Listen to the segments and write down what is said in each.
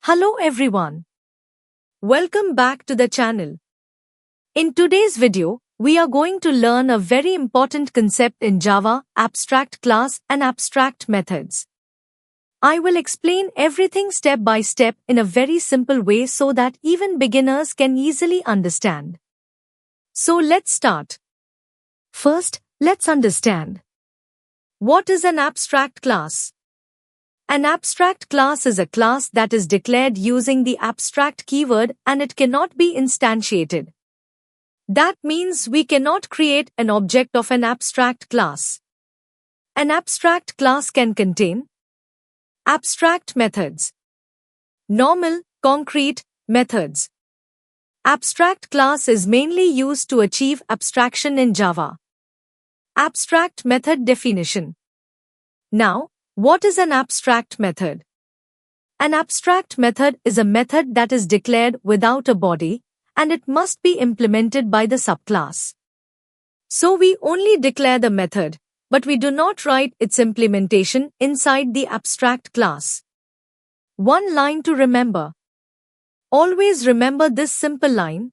Hello everyone. Welcome back to the channel. In today's video, we are going to learn a very important concept in Java, abstract class and abstract methods. I will explain everything step by step in a very simple way so that even beginners can easily understand. So let's start. First, let's understand. What is an abstract class? An abstract class is a class that is declared using the abstract keyword and it cannot be instantiated. That means we cannot create an object of an abstract class. An abstract class can contain abstract methods, normal, concrete methods. Abstract class is mainly used to achieve abstraction in Java. Abstract method definition. Now, what is an abstract method? An abstract method is a method that is declared without a body, and it must be implemented by the subclass. So we only declare the method, but we do not write its implementation inside the abstract class. One line to remember. Always remember this simple line.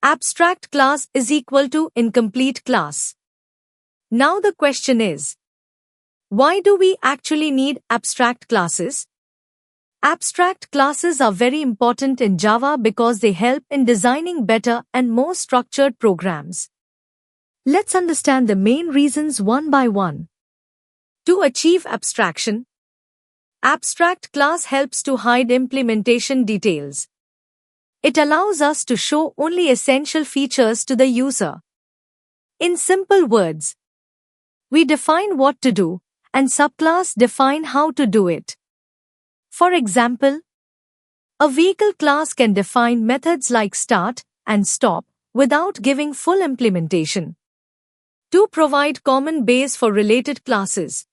Abstract class is equal to incomplete class. Now the question is, why do we actually need abstract classes? Abstract classes are very important in Java because they help in designing better and more structured programs. Let's understand the main reasons one by one. To achieve abstraction, abstract class helps to hide implementation details. It allows us to show only essential features to the user. In simple words, we define what to do, and subclass define how to do it. For example, a vehicle class can define methods like start and stop without giving full implementation. To provide common base for related classes.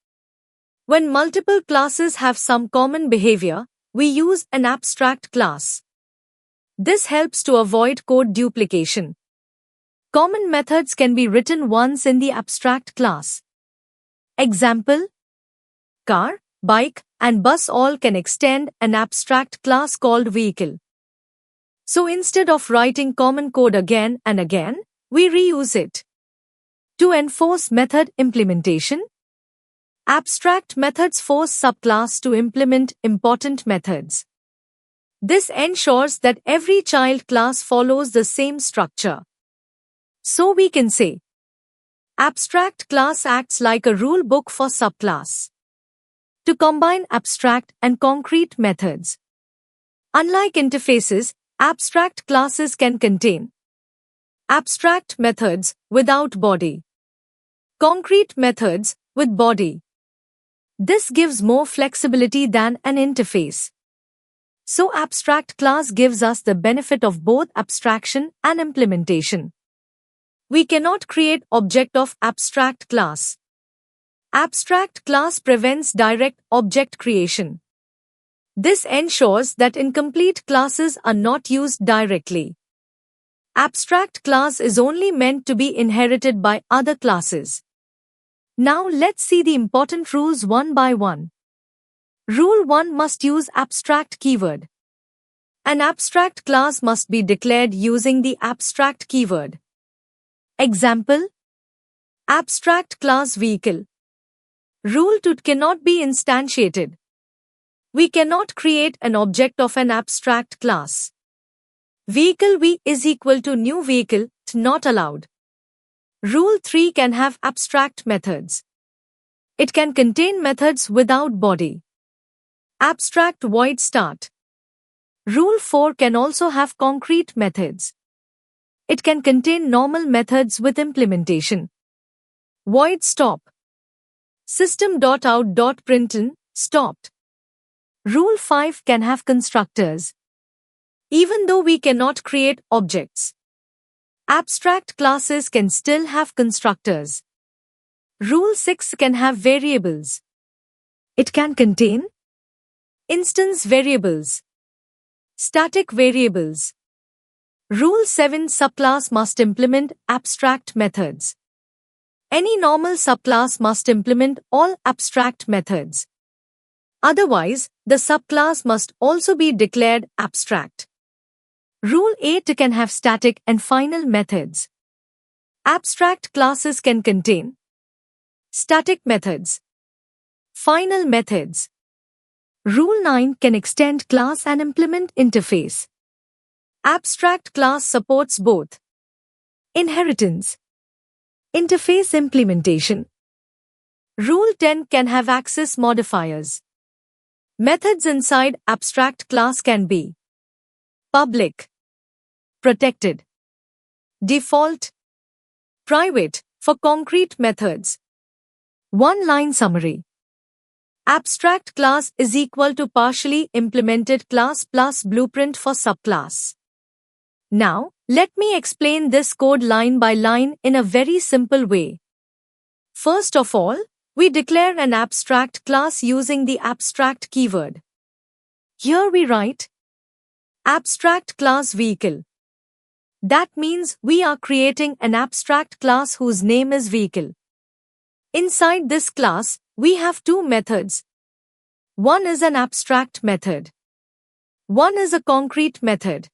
When multiple classes have some common behavior, we use an abstract class. This helps to avoid code duplication. Common methods can be written once in the abstract class. Example: car, bike, and bus all can extend an abstract class called vehicle. So instead of writing common code again and again, we reuse it. To enforce method implementation, abstract methods force subclass to implement important methods. This ensures that every child class follows the same structure. So we can say, abstract class acts like a rule book for subclass. To combine abstract and concrete methods. Unlike interfaces, abstract classes can contain abstract methods without body, concrete methods with body. This gives more flexibility than an interface. So abstract class gives us the benefit of both abstraction and implementation. We cannot create object of abstract class. Abstract class prevents direct object creation. This ensures that incomplete classes are not used directly. Abstract class is only meant to be inherited by other classes. Now let's see the important rules one by one. Rule 1 must use abstract keyword. An abstract class must be declared using the abstract keyword. Example: abstract class vehicle. Rule 2 cannot be instantiated. We cannot create an object of an abstract class. Vehicle v is equal to new vehicle, not allowed. Rule 3 can have abstract methods. It can contain methods without body. Abstract void start. Rule 4 can also have concrete methods. It can contain normal methods with implementation. Void stop. System.out.println, stopped. Rule 5 can have constructors. Even though we cannot create objects, abstract classes can still have constructors. Rule 6 can have variables. It can contain instance variables, static variables. Rule 7 subclass must implement abstract methods. Any normal subclass must implement all abstract methods. Otherwise, the subclass must also be declared abstract. Rule 8 can have static and final methods. Abstract classes can contain static methods, final methods. Rule 9 can extend class and implement interface. Abstract class supports both inheritance, interface implementation. Rule 10 can have access modifiers. Methods inside abstract class can be public, protected, default, private. For concrete methods, one-line summary. Abstract class is equal to partially implemented class plus blueprint for subclass. Now, let me explain this code line by line in a very simple way. First of all, we declare an abstract class using the abstract keyword. Here we write abstract class vehicle. That means we are creating an abstract class whose name is vehicle. Inside this class, we have two methods. One is an abstract method. One is a concrete method.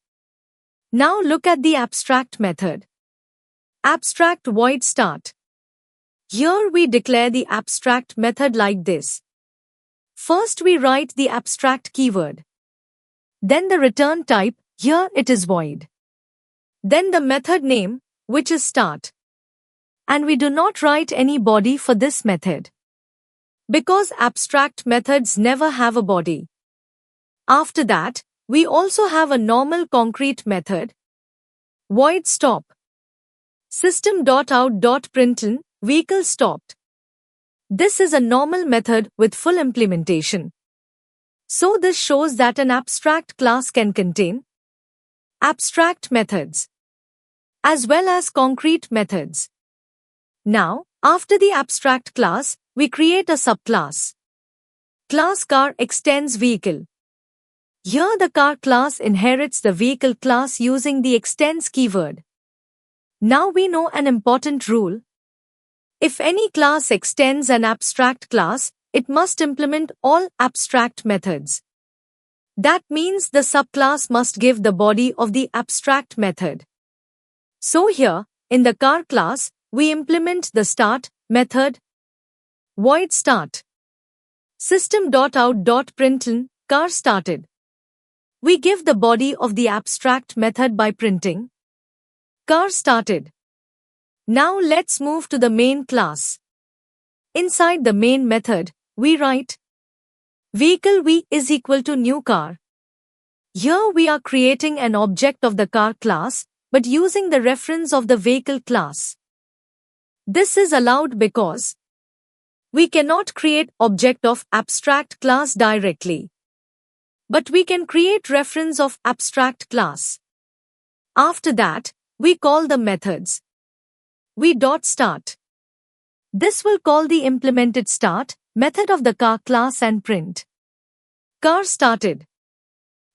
Now look at the abstract method. Abstract void start. Here we declare the abstract method like this. First we write the abstract keyword. Then the return type, here it is void. Then the method name, which is start. And we do not write any body for this method, because abstract methods never have a body. After that, we also have a normal concrete method. Void stop. System.out.println, vehicle stopped. This is a normal method with full implementation. So this shows that an abstract class can contain abstract methods as well as concrete methods. Now, after the abstract class, we create a subclass. Class car extends vehicle. Here the car class inherits the vehicle class using the extends keyword. Now we know an important rule. If any class extends an abstract class, it must implement all abstract methods. That means the subclass must give the body of the abstract method. So here, in the car class, we implement the start method. Void start. System.out.println, car started. We give the body of the abstract method by printing car started. Now let's move to the main class. Inside the main method, we write vehicle v is equal to new car. Here we are creating an object of the car class, but using the reference of the vehicle class. This is allowed because we cannot create object of abstract class directly, but we can create reference of abstract class. After that, we call the methods. v.start. This will call the implemented start method of the car class and print car started.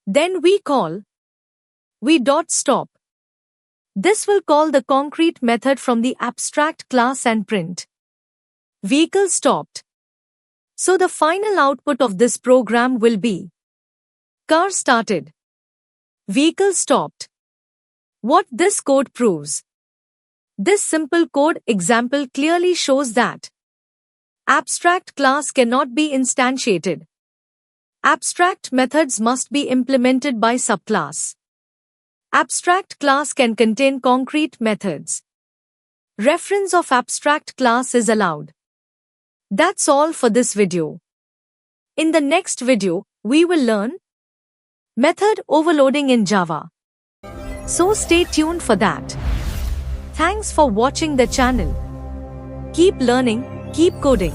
Then we call v.stop. This will call the concrete method from the abstract class and print vehicle stopped. So the final output of this program will be car started, vehicle stopped. What this code proves? This simple code example clearly shows that abstract class cannot be instantiated. Abstract methods must be implemented by subclass. Abstract class can contain concrete methods. Reference of abstract class is allowed. That's all for this video. In the next video, we will learn method overloading in Java. So stay tuned for that. Thanks for watching the channel. Keep learning, keep coding.